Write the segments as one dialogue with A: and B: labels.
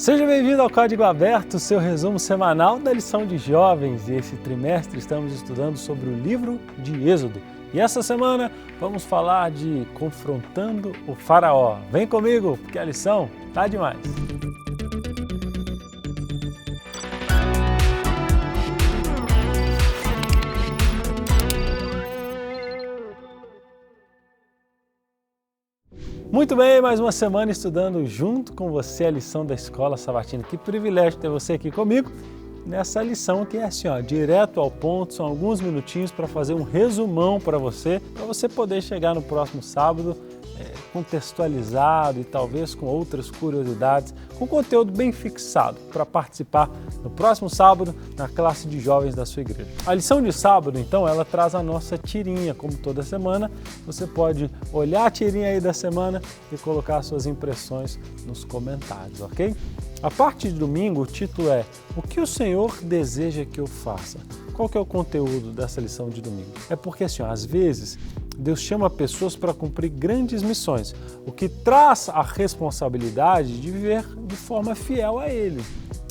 A: Seja bem-vindo ao Código Aberto, seu resumo semanal da lição de jovens. E esse trimestre estamos estudando sobre o livro de Êxodo. E essa semana vamos falar de confrontando o faraó. Vem comigo, porque a lição tá demais. Muito bem, mais uma semana estudando junto com você a lição da Escola Sabatina. Que privilégio ter você aqui comigo nessa lição que é assim, direto ao ponto, são alguns minutinhos para fazer um resumão para você poder chegar no próximo sábado contextualizado e talvez com outras curiosidades, com conteúdo bem fixado para participar no próximo sábado na classe de jovens da sua igreja. A lição de sábado, então, ela traz a nossa tirinha, como toda semana. Você pode olhar a tirinha aí da semana e colocar suas impressões nos comentários, ok? A parte de domingo, o título é O que o Senhor deseja que eu faça? Qual que é o conteúdo dessa lição de domingo? É porque, assim, às vezes, Deus chama pessoas para cumprir grandes missões, o que traz a responsabilidade de viver de forma fiel a Ele.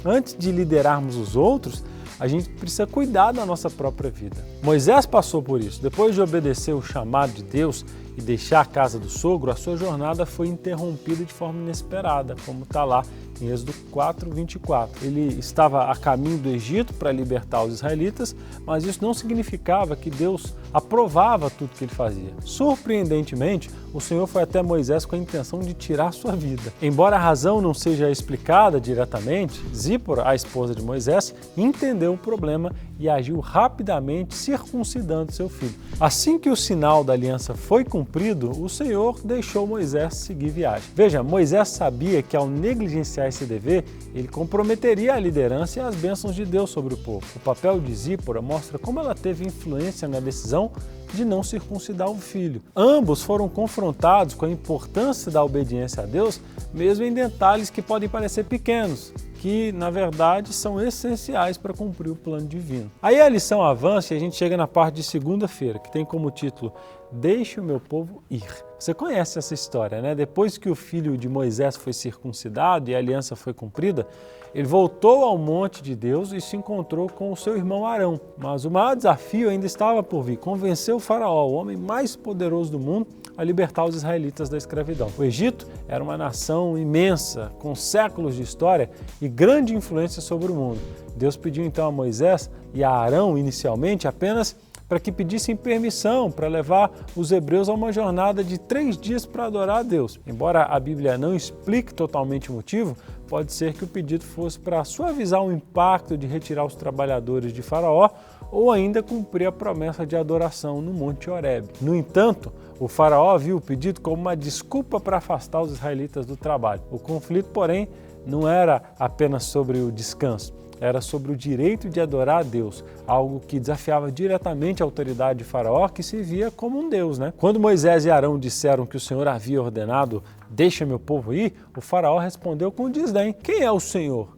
A: Antes de liderarmos os outros, a gente precisa cuidar da nossa própria vida. Moisés passou por isso. Depois de obedecer o chamado de Deus e deixar a casa do sogro, a sua jornada foi interrompida de forma inesperada, como está lá em Êxodo 4:24. Ele estava a caminho do Egito para libertar os israelitas, mas isso não significava que Deus aprovava tudo que ele fazia. Surpreendentemente, o Senhor foi até Moisés com a intenção de tirar sua vida. Embora a razão não seja explicada diretamente, Zípora, a esposa de Moisés, entendeu o problema e agiu rapidamente circuncidando seu filho. Assim que o sinal da aliança foi cumprido, o Senhor deixou Moisés seguir viagem. Veja, Moisés sabia que ao negligenciar esse dever, ele comprometeria a liderança e as bênçãos de Deus sobre o povo. O papel de Zípora mostra como ela teve influência na decisão de não circuncidar o filho. Ambos foram confrontados com a importância da obediência a Deus, mesmo em detalhes que podem parecer pequenos, que, na verdade, são essenciais para cumprir o plano divino. Aí a lição avança e a gente chega na parte de segunda-feira, que tem como título Deixe o meu povo ir. Você conhece essa história, né? Depois que o filho de Moisés foi circuncidado e a aliança foi cumprida, ele voltou ao monte de Deus e se encontrou com o seu irmão Arão. Mas o maior desafio ainda estava por vir, convencer o faraó, o homem mais poderoso do mundo, a libertar os israelitas da escravidão. O Egito era uma nação imensa, com séculos de história e grande influência sobre o mundo. Deus pediu então a Moisés e a Arão, inicialmente, apenas para que pedissem permissão para levar os hebreus a uma jornada de 3 dias para adorar a Deus. Embora a Bíblia não explique totalmente o motivo, pode ser que o pedido fosse para suavizar o impacto de retirar os trabalhadores de Faraó ou ainda cumprir a promessa de adoração no Monte Horebe. No entanto, o Faraó viu o pedido como uma desculpa para afastar os israelitas do trabalho. O conflito, porém, não era apenas sobre o descanso. Era sobre o direito de adorar a Deus, algo que desafiava diretamente a autoridade de Faraó, que se via como um Deus, né? Quando Moisés e Arão disseram que o Senhor havia ordenado, deixa meu povo ir, o Faraó respondeu com desdém, quem é o Senhor?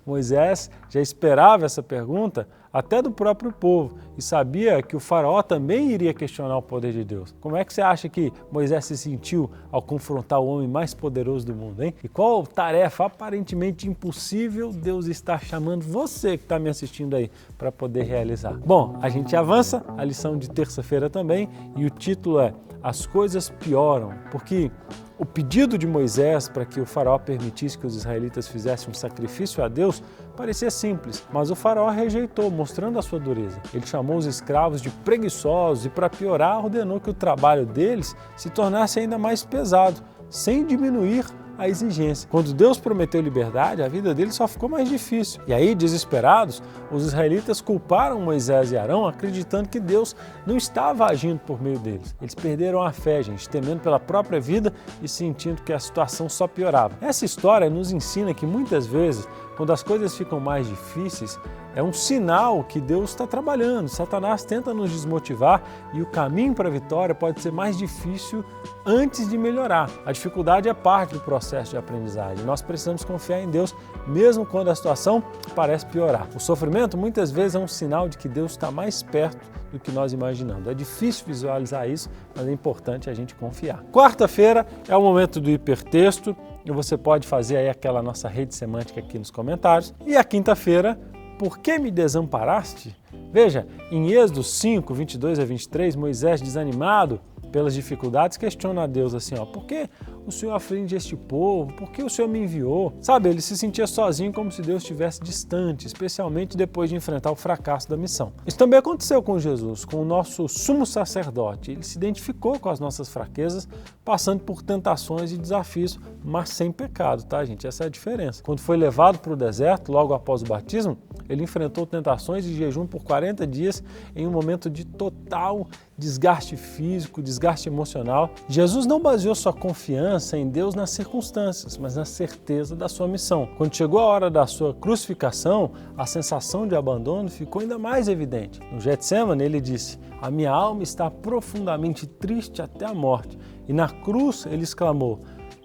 A: Moisés já esperava essa pergunta até do próprio povo e sabia que o faraó também iria questionar o poder de Deus. Como é que você acha que Moisés se sentiu ao confrontar o homem mais poderoso do mundo, hein? E qual tarefa aparentemente impossível Deus está chamando você que está me assistindo aí para poder realizar? Bom, a gente avança, a lição de terça-feira também, e o título é As Coisas Pioram, porque o pedido de Moisés para que o faraó permitisse que os israelitas fizessem um sacrifício a Deus parecia simples, mas o faraó rejeitou, mostrando a sua dureza. Ele chamou os escravos de preguiçosos e, para piorar, ordenou que o trabalho deles se tornasse ainda mais pesado, sem diminuir a exigência. Quando Deus prometeu liberdade, a vida deles só ficou mais difícil. E aí, desesperados, os israelitas culparam Moisés e Arão, acreditando que Deus não estava agindo por meio deles. Eles perderam a fé, gente, temendo pela própria vida e sentindo que a situação só piorava. Essa história nos ensina que muitas vezes, quando as coisas ficam mais difíceis, é um sinal que Deus está trabalhando. Satanás tenta nos desmotivar e o caminho para a vitória pode ser mais difícil antes de melhorar. A dificuldade é parte do processo de aprendizagem. Nós precisamos confiar em Deus, mesmo quando a situação parece piorar. O sofrimento muitas vezes é um sinal de que Deus está mais perto do que nós imaginamos. É difícil visualizar isso, mas é importante a gente confiar. Quarta-feira é o momento do hipertexto e você pode fazer aí aquela nossa rede semântica aqui nos comentários. E a quinta-feira, por que me desamparaste? Veja, em Êxodo 5, 22 a 23, Moisés, desanimado pelas dificuldades, questiona a Deus assim, por que o Senhor aflige este povo? Por que o Senhor me enviou? Sabe, ele se sentia sozinho, como se Deus estivesse distante, especialmente depois de enfrentar o fracasso da missão. Isso também aconteceu com Jesus, com o nosso sumo sacerdote. Ele se identificou com as nossas fraquezas, passando por tentações e desafios, mas sem pecado, tá, gente? Essa é a diferença. Quando foi levado para o deserto, logo após o batismo, ele enfrentou tentações de jejum por 40 dias em um momento de total desgaste físico, desgaste emocional. Jesus não baseou sua confiança em Deus nas circunstâncias, mas na certeza da sua missão. Quando chegou a hora da sua crucificação, a sensação de abandono ficou ainda mais evidente. No Getsemane, ele disse: "A minha alma está profundamente triste até a morte." E na cruz, ele exclamou: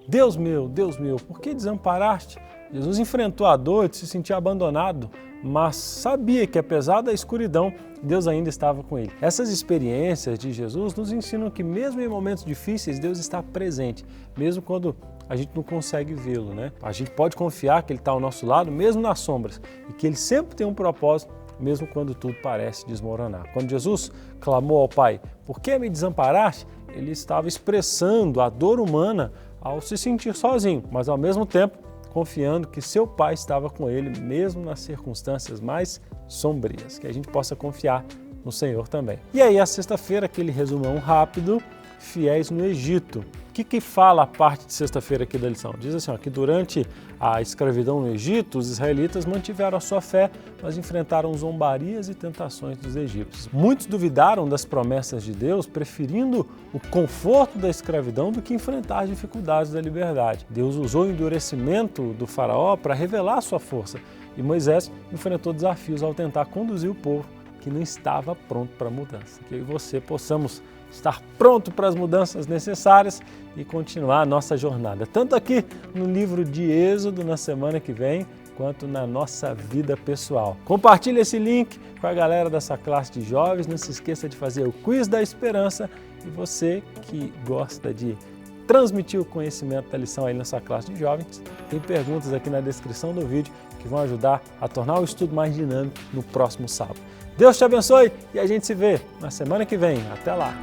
A: Deus meu, por que desamparaste?" Jesus enfrentou a dor de se sentir abandonado, mas sabia que, apesar da escuridão, Deus ainda estava com ele. Essas experiências de Jesus nos ensinam que mesmo em momentos difíceis, Deus está presente, mesmo quando a gente não consegue vê-lo, né? A gente pode confiar que Ele está ao nosso lado, mesmo nas sombras, e que Ele sempre tem um propósito, mesmo quando tudo parece desmoronar. Quando Jesus clamou ao Pai, "Por que me desamparaste?", Ele estava expressando a dor humana ao se sentir sozinho, mas ao mesmo tempo confiando que seu Pai estava com ele, mesmo nas circunstâncias mais sombrias, que a gente possa confiar no Senhor também. E aí, a sexta-feira, aquele resumão rápido, fiéis no Egito. O que fala a parte de sexta-feira aqui da lição? Diz assim, que durante a escravidão no Egito, os israelitas mantiveram a sua fé, mas enfrentaram zombarias e tentações dos egípcios. Muitos duvidaram das promessas de Deus, preferindo o conforto da escravidão do que enfrentar as dificuldades da liberdade. Deus usou o endurecimento do faraó para revelar a sua força, e Moisés enfrentou desafios ao tentar conduzir o povo que não estava pronto para a mudança. Que eu e você possamos estar pronto para as mudanças necessárias e continuar a nossa jornada, tanto aqui no livro de Êxodo na semana que vem, quanto na nossa vida pessoal. Compartilhe esse link com a galera dessa classe de jovens, não se esqueça de fazer o Quiz da Esperança, e você que gosta de transmitir o conhecimento da lição aí nessa classe de jovens, tem perguntas aqui na descrição do vídeo que vão ajudar a tornar o estudo mais dinâmico no próximo sábado. Deus te abençoe e a gente se vê na semana que vem. Até lá!